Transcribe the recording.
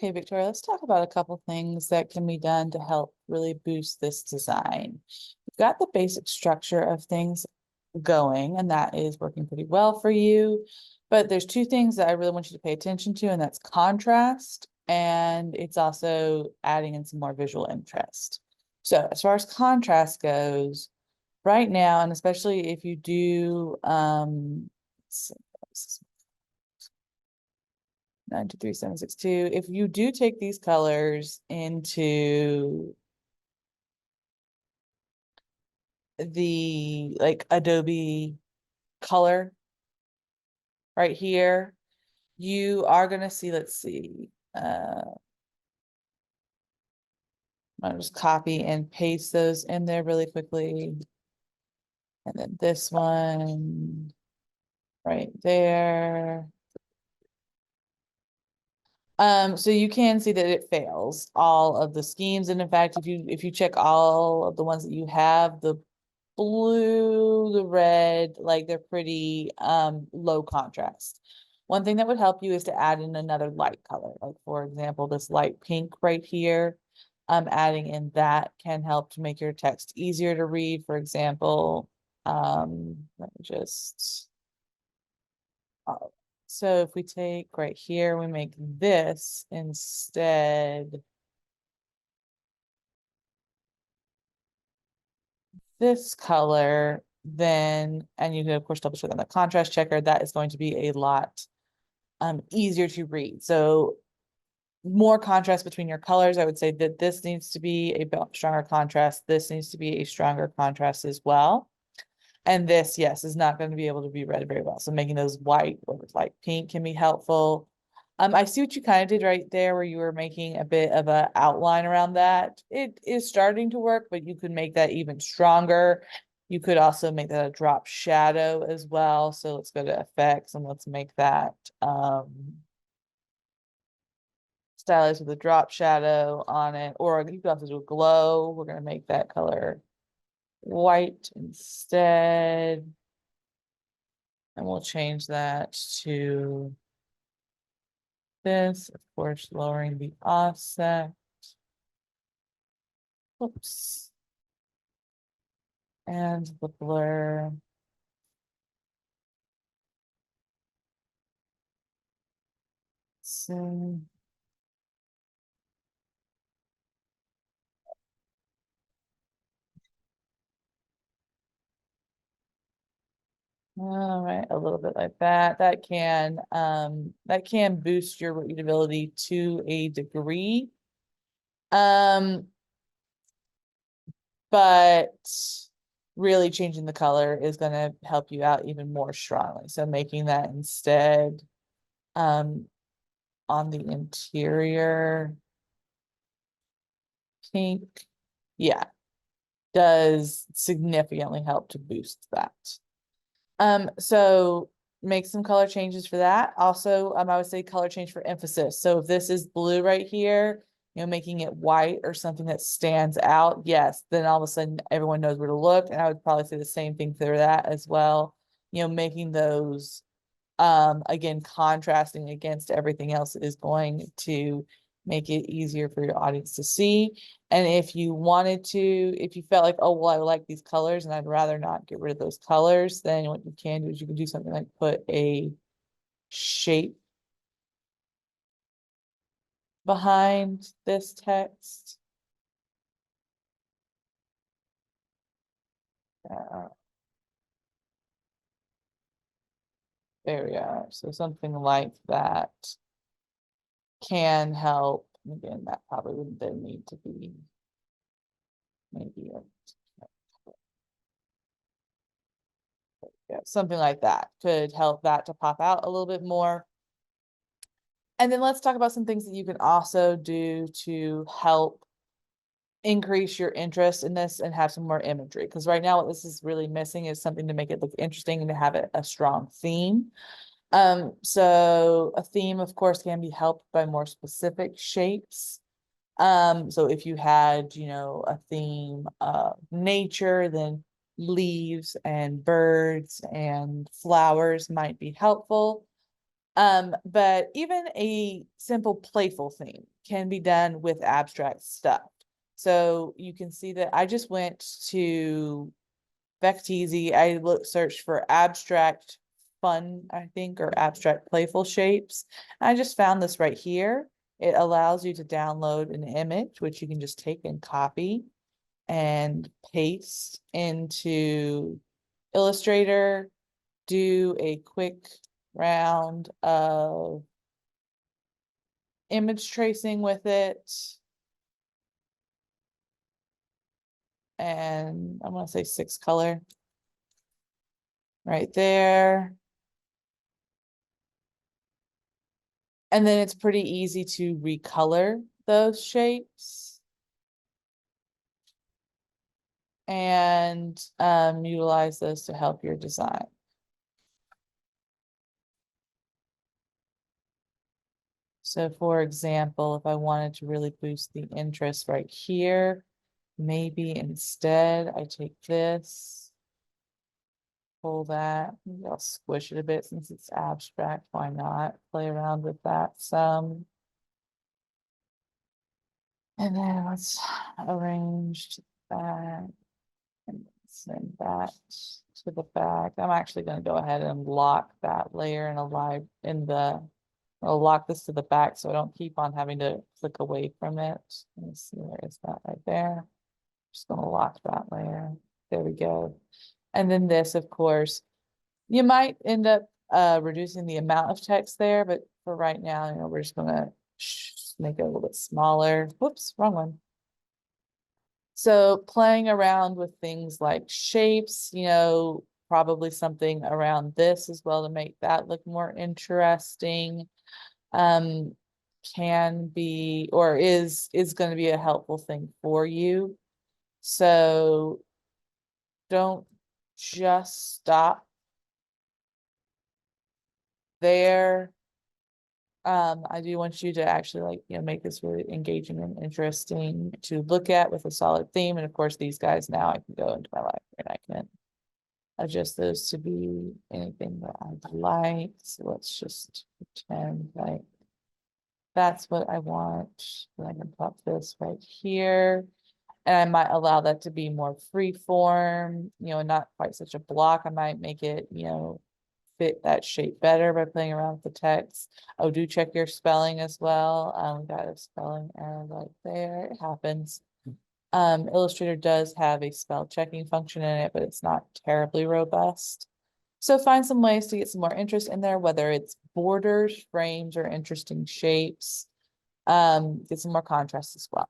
Okay, Victoria, let's talk about a couple things that can be done to help really boost this design. You've got the basic structure of things going, and that is working pretty well for you. But there's two things that I really want you to pay attention to, and that's contrast, and it's also adding in some more visual interest. So as far as contrast goes, right now, and especially if you do 923,762. If you do take these colors into the like Adobe color right here, you are gonna see, let's see. I'll just copy and paste those in there really quickly. And then this one right there. So you can see that it fails all of the schemes. And in fact, if you check all of the ones that you have, the blue, the red, like they're pretty low contrast. One thing that would help you is to add in another light color. Like for example, this light pink right here. Adding in that can help to make your text easier to read. For example, let me just so if we take right here, we make this instead this color, then, and you can of course double check on the contrast checker, that is going to be a lot easier to read. So more contrast between your colors. I would say that this needs to be a stronger contrast. This needs to be a stronger contrast as well. And this, yes, is not going to be able to be read very well. So making those white or light pink can be helpful. I see what you kind of did right there where you were making a bit of an outline around that. It is starting to work, but you could make that even stronger. You could also make that a drop shadow as well. So let's go to effects and let's make that stylized with a drop shadow on it. Or you could also do a glow. We're going to make that color white instead. And we'll change that to this, of course, lowering the offset. Oops. And the blur. So all right, a little bit like that. That can boost your readability to a degree. But really changing the color is going to help you out even more strongly. So making that instead on the interior pink, yeah, does significantly help to boost that. So make some color changes for that. Also, I would say color change for emphasis. So if this is blue right here, making it white or something that stands out, yes, then all of a sudden everyone knows where to look. And I would probably say the same thing for that as well. Making those, again, contrasting against everything else is going to make it easier for your audience to see. And if you wanted to, if you felt like, oh, well, I like these colors and I'd rather not get rid of those colors, then what you can do is you can do something like put a shape behind this text. Uh, there we are. So something like that can help. Again, that probably wouldn't then need to be maybe yeah, something like that could help that to pop out a little bit more. And then let's talk about some things that you can also do to help increase your interest in this and have some more imagery. Because right now what this is really missing is something to make it look interesting and to have a strong theme. So a theme, of course, can be helped by more specific shapes. So if you had, a theme of nature, then leaves and birds and flowers might be helpful. But even a simple playful theme can be done with abstract stuff. So you can see that I just went to Vecteezy. I searched for abstract fun, I think, or abstract playful shapes. I just found this right here. It allows you to download an image, which you can just take and copy and paste into Illustrator, do a quick round of image tracing with it. And I'm gonna say 6 color right there. And then it's pretty easy to recolor those shapes. And utilize those to help your design. So for example, if I wanted to really boost the interest right here, maybe instead I take this, pull that, maybe I'll squish it a bit since it's abstract, why not? Play around with that some. And then let's arrange that and send that to the back. I'm actually going to go ahead and lock that layer in I'll lock this to the back so I don't keep on having to click away from it. Let me see, where is that right there? Just going to lock that layer. There we go. And then this, of course, you might end up reducing the amount of text there, but for right now, we're just going to make it a little bit smaller. Whoops, wrong one. So playing around with things like shapes, probably something around this as well to make that look more interesting, can be or is going to be a helpful thing for you. So don't just stop there. I do want you to actually make this really engaging and interesting to look at with a solid theme. And of course, these guys now I can go into my library and I can adjust those to be anything that I'd like. So let's just pretend like that's what I want. And I can pop this right here. And I might allow that to be more free form, not quite such a block. I might make it, fit that shape better by playing around with the text. Oh, do check your spelling as well. We got a spelling error right there. It happens. Illustrator does have a spell checking function in it, but it's not terribly robust. So find some ways to get some more interest in there, whether it's borders, frames, or interesting shapes. Get some more contrast as well.